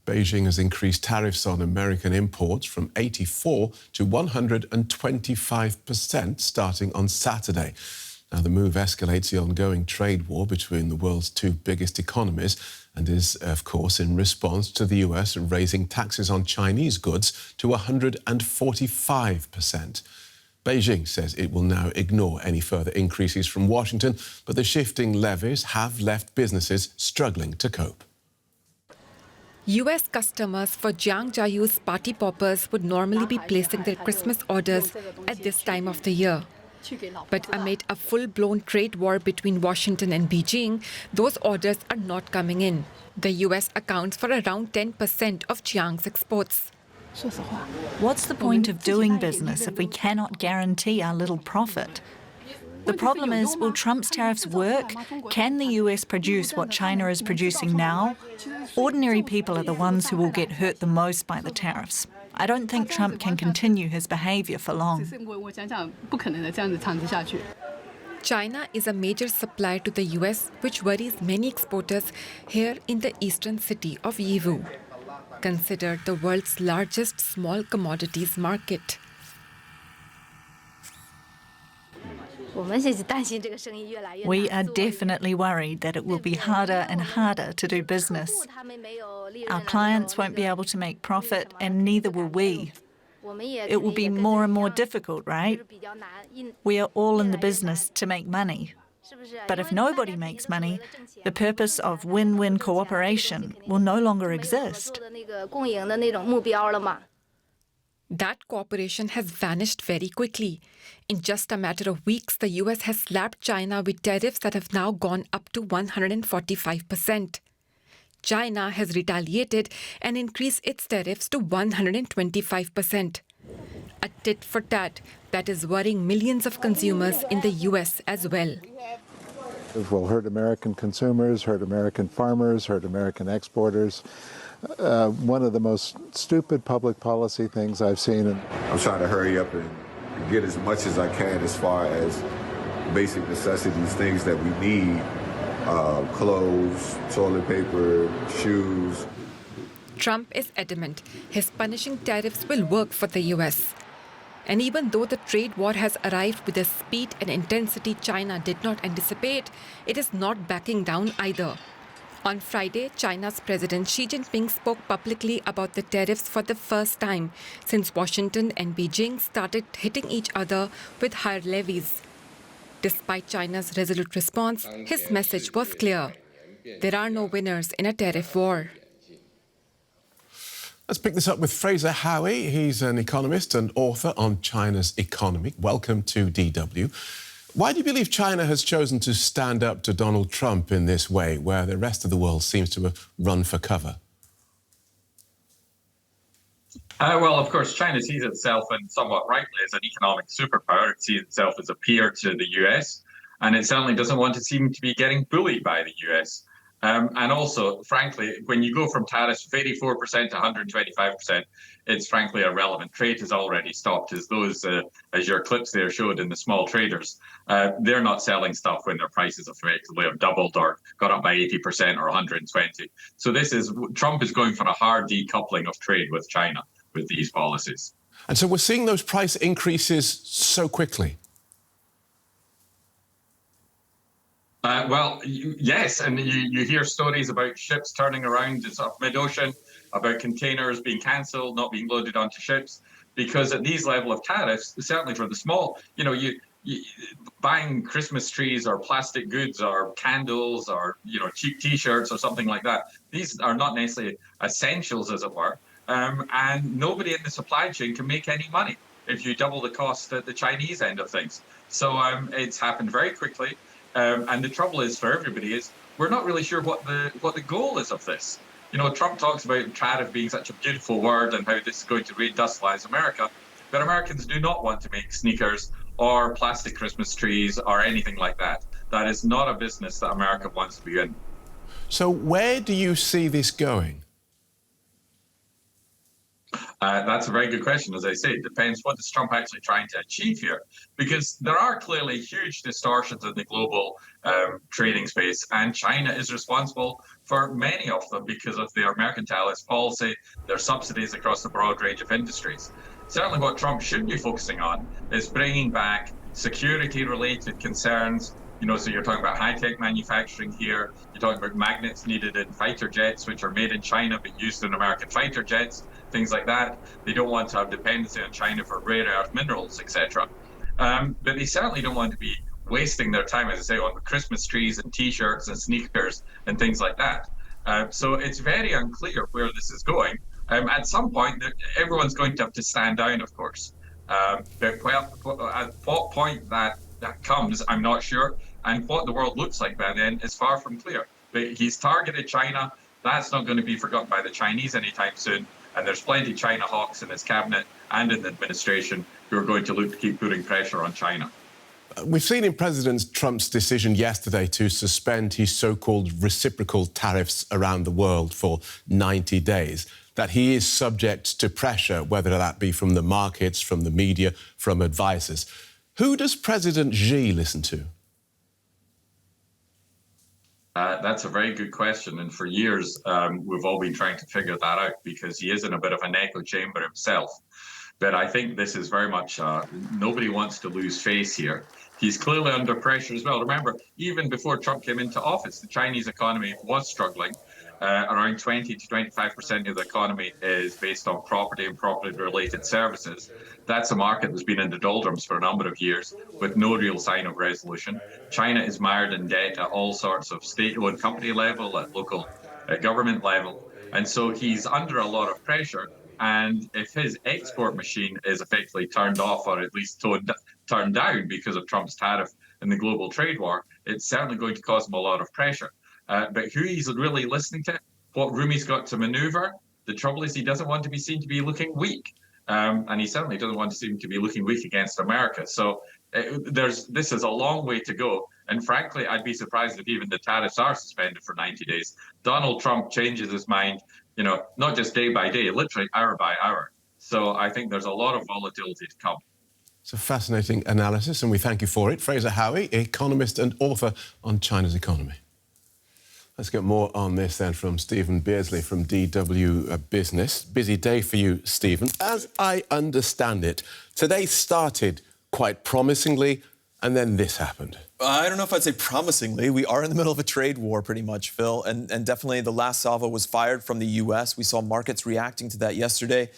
Beijing has increased tariffs on American imports from 84 to 125% starting on Saturday. Now, the move escalates the ongoing trade war between the world's two biggest economies and is, of course, in response to the US raising taxes on Chinese goods to 145%. Beijing says it will now ignore any further increases from Washington, but the shifting levies have left businesses struggling to cope. US customers for Jiang Jiayu's party poppers would normally be placing their Christmas orders at this time of the year. But amid a full-blown trade war between Washington and Beijing, those orders are not coming in. The US accounts for around 10% of Jiang's exports. What's the point of doing business if we cannot guarantee our little profit? The problem is, will Trump's tariffs work? Can the US produce what China is producing now? Ordinary people are the ones who will get hurt the most by the tariffs. I don't think Trump can continue his behaviour for long. China is a major supplier to the US, which worries many exporters here in the eastern city of Yiwu, considered the world's largest small commodities market. We are definitely worried that it will be harder and harder to do business. Our clients won't be able to make profit, and neither will we. It will be more and more difficult, right? We are all in the business to make money. But if nobody makes money, the purpose of win-win cooperation will no longer exist. That cooperation has vanished very quickly. In just a matter of weeks, the US has slapped China with tariffs that have now gone up to 145%. China has retaliated and increased its tariffs to 125%. A tit for tat that is worrying millions of consumers in the US as well. It will hurt American consumers, hurt American farmers, hurt American exporters. One of the most stupid public policy things I've seen. I'm trying to hurry up and get as much as I can as far as basic necessities, things that we need, clothes, toilet paper, shoes. Trump is adamant his punishing tariffs will work for the US. And even though the trade war has arrived with a speed and intensity China did not anticipate, it is not backing down either. On Friday, China's President Xi Jinping spoke publicly about the tariffs for the first time since Washington and Beijing started hitting each other with higher levies. Despite China's resolute response, his message was clear. There are no winners in a tariff war. Let's pick this up with Fraser Howie. He's an economist and author on China's economy. Welcome to DW. Why do you believe China has chosen to stand up to Donald Trump in this way, where the rest of the world seems to have run for cover? Well, of course, China sees itself, and somewhat rightly, as an economic superpower. It sees itself as a peer to the US, and it certainly doesn't want to seem to be getting bullied by the US. And also, frankly, when you go from tariffs of 84% to 125%, it's frankly irrelevant. Trade has already stopped, as those, as your clips there showed in the small traders. They're not selling stuff when their prices effectively have doubled or got up by 80% or 120. So Trump is going for a hard decoupling of trade with China with these policies. And so we're seeing those price increases so quickly. Yes, and you hear stories about ships turning around in sort of mid-ocean, about containers being cancelled, not being loaded onto ships, because at these level of tariffs, certainly for the small, you buying Christmas trees or plastic goods or candles or cheap T-shirts or something like that. These are not necessarily essentials, as it were, and nobody in the supply chain can make any money if you double the cost at the Chinese end of things. So it's happened very quickly. And the trouble is for everybody is we're not really sure what the goal is of this. Trump talks about tariff being such a beautiful word and how this is going to reindustrialize America, but Americans do not want to make sneakers or plastic Christmas trees or anything like that. That is not a business that America wants to be in. So where do you see this going? That's a very good question. As I say, it depends what is Trump actually trying to achieve here, because there are clearly huge distortions in the global trading space, and China is responsible for many of them because of their mercantilist policy, their subsidies across a broad range of industries. Certainly what Trump should be focusing on is bringing back security-related concerns. So you're talking about high-tech manufacturing here. You're talking about magnets needed in fighter jets, which are made in China but used in American fighter jets, things like that. They don't want to have dependency on China for rare earth minerals, etc. But they certainly don't want to be wasting their time, as I say, on Christmas trees and T-shirts and sneakers and things like that. So it's very unclear where this is going. At some point, everyone's going to have to stand down, of course. But at what point that comes, I'm not sure. And what the world looks like by then is far from clear. But he's targeted China. That's not going to be forgotten by the Chinese anytime soon. And there's plenty of China hawks in his cabinet and in the administration who are going to look to keep putting pressure on China. We've seen in President Trump's decision yesterday to suspend his so-called reciprocal tariffs around the world for 90 days, that he is subject to pressure, whether that be from the markets, from the media, from advisors. Who does President Xi listen to? That's a very good question. And for years, we've all been trying to figure that out because he is in a bit of an echo chamber himself. But I think this is very much, nobody wants to lose face here. He's clearly under pressure as well. Remember, even before Trump came into office, the Chinese economy was struggling. Around 20 to 25% of the economy is based on property and property-related services. That's a market that's been in the doldrums for a number of years with no real sign of resolution. China is mired in debt at all sorts of state-owned company level, at local government level. And so he's under a lot of pressure. And if his export machine is effectively turned off or at least turned down because of Trump's tariff and the global trade war, it's certainly going to cause him a lot of pressure. But who he's really listening to, what room he's got to maneuver, the trouble is he doesn't want to be seen to be looking weak. And he certainly doesn't want to seem to be looking weak against America. So this is a long way to go. And frankly, I'd be surprised if even the tariffs are suspended for 90 days. Donald Trump changes his mind, not just day by day, literally hour by hour. So I think there's a lot of volatility to come. It's a fascinating analysis, and we thank you for it. Fraser Howie, economist and author on China's economy. Let's get more on this then from Stephen Beardsley from DW Business. Busy day for you, Stephen. As I understand it, today started quite promisingly, and then this happened. I don't know if I'd say promisingly. We are in the middle of a trade war pretty much, Phil, and definitely the last salvo was fired from the U.S. We saw markets reacting to that yesterday.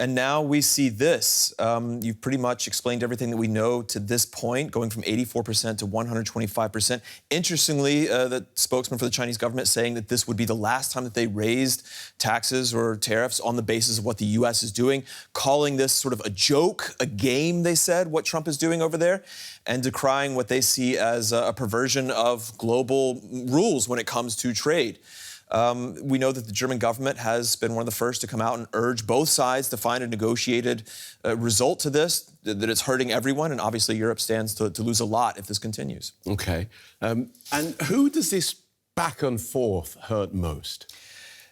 And now we see this. You've pretty much explained everything that we know to this point, going from 84% to 125%. Interestingly, the spokesman for the Chinese government saying that this would be the last time that they raised taxes or tariffs on the basis of what the U.S. is doing, calling this sort of a joke, a game, they said, what Trump is doing over there, and decrying what they see as a perversion of global rules when it comes to trade. We know that the German government has been one of the first to come out and urge both sides to find a negotiated result to this, that it's hurting everyone, and obviously Europe stands to lose a lot if this continues. OK. And who does this back and forth hurt most?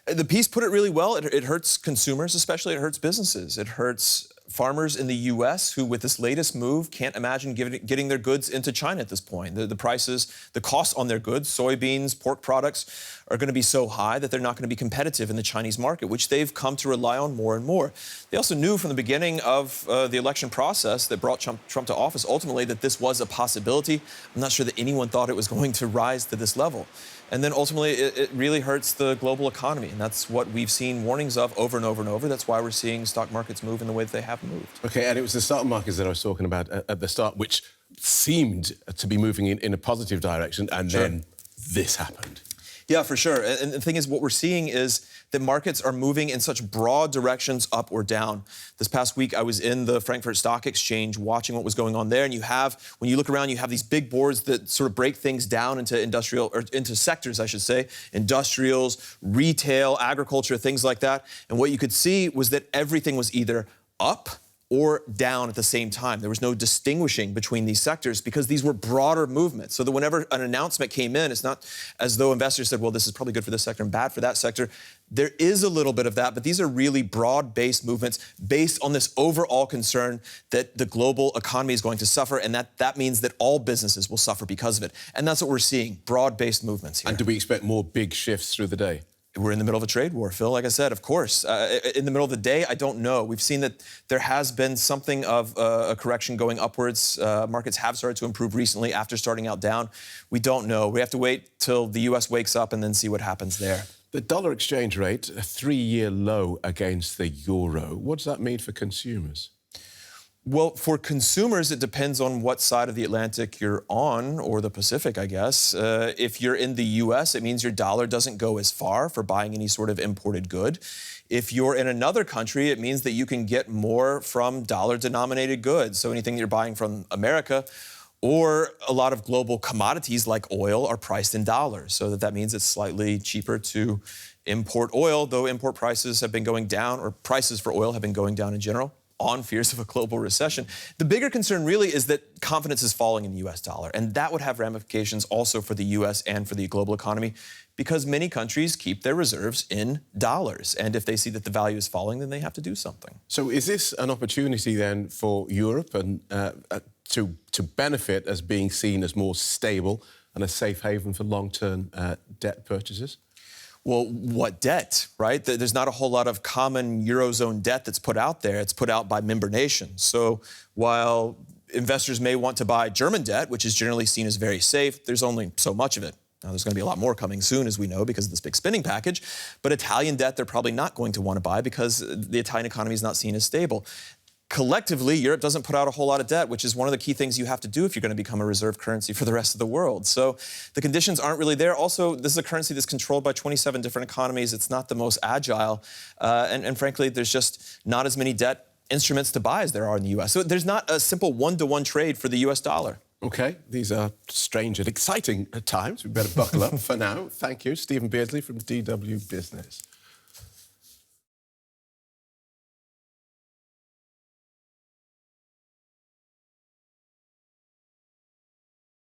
The piece put it really well. It hurts consumers, especially it hurts businesses. It hurts farmers in the U.S. who, with this latest move, can't imagine getting their goods into China at this point. The prices, the costs on their goods, soybeans, pork products, are going to be so high that they're not going to be competitive in the Chinese market, which they've come to rely on more and more. They also knew from the beginning of the election process that brought Trump to office, ultimately, that this was a possibility. I'm not sure that anyone thought it was going to rise to this level. And then ultimately, it really hurts the global economy. And that's what we've seen warnings of over and over and over. That's why we're seeing stock markets move in the way that they have moved. OK, and it was the stock markets that I was talking about at the start, which seemed to be moving in a positive direction, and then this happened. Yeah, for sure. And the thing is, what we're seeing is that markets are moving in such broad directions up or down. This past week, I was in the Frankfurt Stock Exchange watching what was going on there. And when you look around, you have these big boards that sort of break things down into into sectors, I should say, industrials, retail, agriculture, things like that. And what you could see was that everything was either up or down at the same time. There was no distinguishing between these sectors because these were broader movements. So that whenever an announcement came in, it's not as though investors said, well, this is probably good for this sector and bad for that sector. There is a little bit of that, but these are really broad-based movements based on this overall concern that the global economy is going to suffer, and that means that all businesses will suffer because of it. And that's what we're seeing, broad-based movements here. And do we expect more big shifts through the day? We're in the middle of a trade war, Phil, like I said, of course. In the middle of the day, I don't know. We've seen that there has been something of a correction going upwards. Markets have started to improve recently after starting out down. We don't know. We have to wait till the U.S. wakes up and then see what happens there. The dollar exchange rate, a 3-year low against the euro. What does that mean for consumers? Well, for consumers, it depends on what side of the Atlantic you're on, or the Pacific, I guess. If you're in the U.S., it means your dollar doesn't go as far for buying any sort of imported good. If you're in another country, it means that you can get more from dollar-denominated goods. So anything that you're buying from America, or a lot of global commodities like oil, are priced in dollars. So that means it's slightly cheaper to import oil, though import prices have been going down, or prices for oil have been going down in general, on fears of a global recession. The bigger concern really is that confidence is falling in the U.S. dollar, and that would have ramifications also for the U.S. and for the global economy, because many countries keep their reserves in dollars, and if they see that the value is falling, then they have to do something. So is this an opportunity then for Europe and to benefit as being seen as more stable and a safe haven for long-term debt purchases? Well, what debt, right? There's not a whole lot of common Eurozone debt that's put out there. It's put out by member nations. So while investors may want to buy German debt, which is generally seen as very safe, there's only so much of it. Now, there's going to be a lot more coming soon, as we know, because of this big spending package. But Italian debt, they're probably not going to want to buy because the Italian economy is not seen as stable. Collectively, Europe doesn't put out a whole lot of debt, which is one of the key things you have to do if you're going to become a reserve currency for the rest of the world. So the conditions aren't really there. Also, this is a currency that's controlled by 27 different economies. It's not the most agile. And frankly, there's just not as many debt instruments to buy as there are in the U.S. So there's not a simple one-to-one trade for the U.S. dollar. OK, these are strange and exciting times. We better buckle up for now. Thank you, Stephen Beardsley from DW Business.